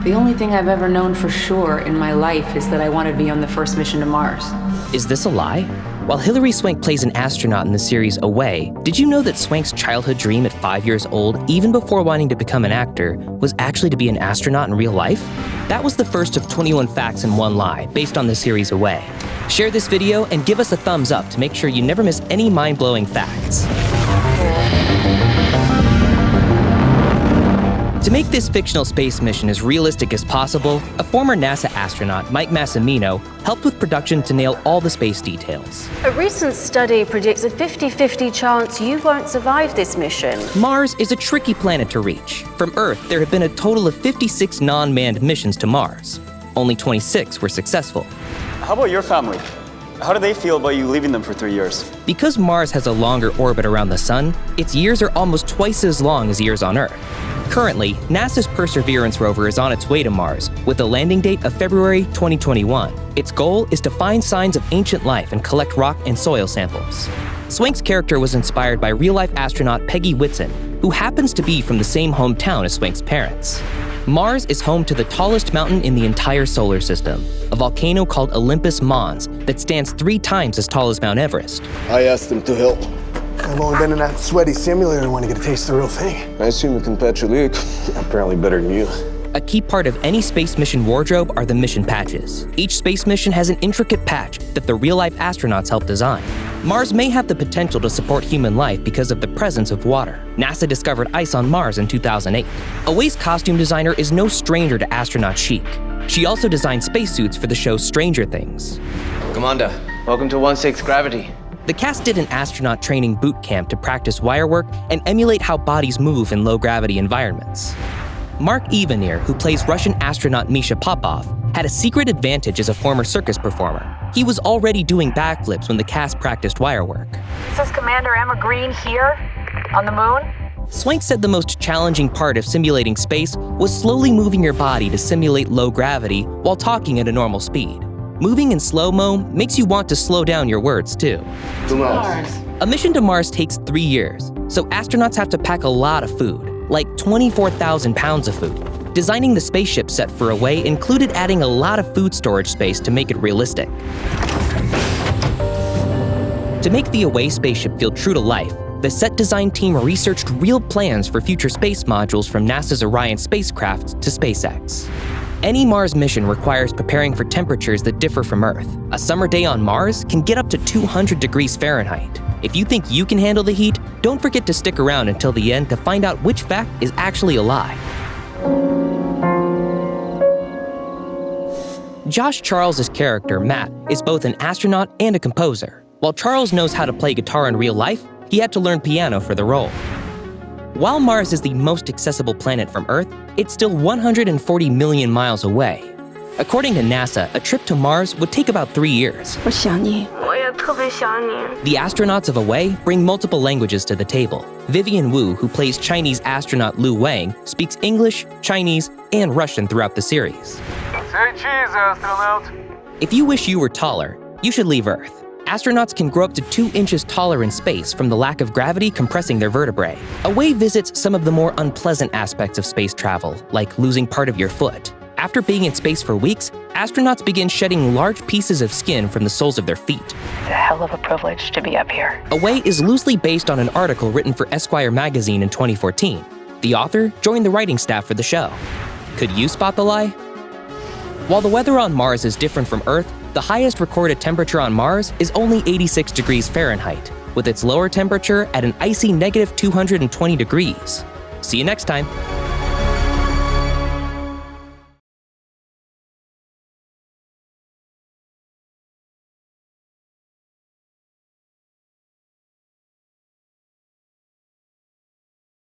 The only thing I've ever known for sure in my life is that I wanted to be on the first mission to Mars. Is this a lie? While Hilary Swank plays an astronaut in the series Away, did you know that Swank's childhood dream at 5 years old, even before wanting to become an actor, was actually to be an astronaut in real life? That was the first of 21 facts and one lie, based on the series Away. Share this video and give us a thumbs up to make sure you never miss any mind-blowing facts. To make this fictional space mission as realistic as possible, a former NASA astronaut, Mike Massimino, helped with production to nail all the space details. A recent study predicts a 50-50 chance you won't survive this mission. Mars is a tricky planet to reach. From Earth, there have been a total of 56 non-manned missions to Mars. Only 26 were successful. How about your family? How do they feel about you leaving them for 3 years? Because Mars has a longer orbit around the Sun, its years are almost twice as long as years on Earth. Currently, NASA's Perseverance rover is on its way to Mars, with a landing date of February 2021. Its goal is to find signs of ancient life and collect rock and soil samples. Swank's character was inspired by real-life astronaut Peggy Whitson, who happens to be from the same hometown as Swank's parents. Mars is home to the tallest mountain in the entire solar system, a volcano called Olympus Mons that stands 3 times as tall as Mount Everest. I asked them to help. I've only been in that sweaty simulator when I get a taste of the real thing. I assume you can patch a leak. Apparently better than you. A key part of any space mission wardrobe are the mission patches. Each space mission has an intricate patch that the real-life astronauts help design. Mars may have the potential to support human life because of the presence of water. NASA discovered ice on Mars in 2008. Away's costume designer is no stranger to astronaut chic. She also designed spacesuits for the show Stranger Things. Commander, welcome to 1/6 gravity. The cast did an astronaut training boot camp to practice wire work and emulate how bodies move in low-gravity environments. Mark Ivanir, who plays Russian astronaut Misha Popov, had a secret advantage as a former circus performer. He was already doing backflips when the cast practiced wire work. This is Commander Emma Green here, on the moon. Swank said the most challenging part of simulating space was slowly moving your body to simulate low gravity while talking at a normal speed. Moving in slow-mo makes you want to slow down your words, too. To Mars. A mission to Mars takes 3 years, so astronauts have to pack a lot of food, like 24,000 pounds of food. Designing the spaceship set for Away included adding a lot of food storage space to make it realistic. To make the Away spaceship feel true to life, the set design team researched real plans for future space modules from NASA's Orion spacecraft to SpaceX. Any Mars mission requires preparing for temperatures that differ from Earth. A summer day on Mars can get up to 200 degrees Fahrenheit. If you think you can handle the heat, don't forget to stick around until the end to find out which fact is actually a lie. Josh Charles' character, Matt, is both an astronaut and a composer. While Charles knows how to play guitar in real life, he had to learn piano for the role. While Mars is the most accessible planet from Earth, it's still 140 million miles away. According to NASA, a trip to Mars would take about 3 years. 我想你。 The astronauts of Away bring multiple languages to the table. Vivian Wu, who plays Chinese astronaut Lu Wang, speaks English, Chinese, and Russian throughout the series. Say cheese, astronaut. If you wish you were taller, you should leave Earth. Astronauts can grow up to 2 inches taller in space from the lack of gravity compressing their vertebrae. Away visits some of the more unpleasant aspects of space travel, like losing part of your foot. After being in space for weeks, astronauts begin shedding large pieces of skin from the soles of their feet. It's a hell of a privilege to be up here. Away is loosely based on an article written for Esquire magazine in 2014. The author joined the writing staff for the show. Could you spot the lie? While the weather on Mars is different from Earth, the highest recorded temperature on Mars is only 86 degrees Fahrenheit, with its lower temperature at an icy -220 degrees. See you next time.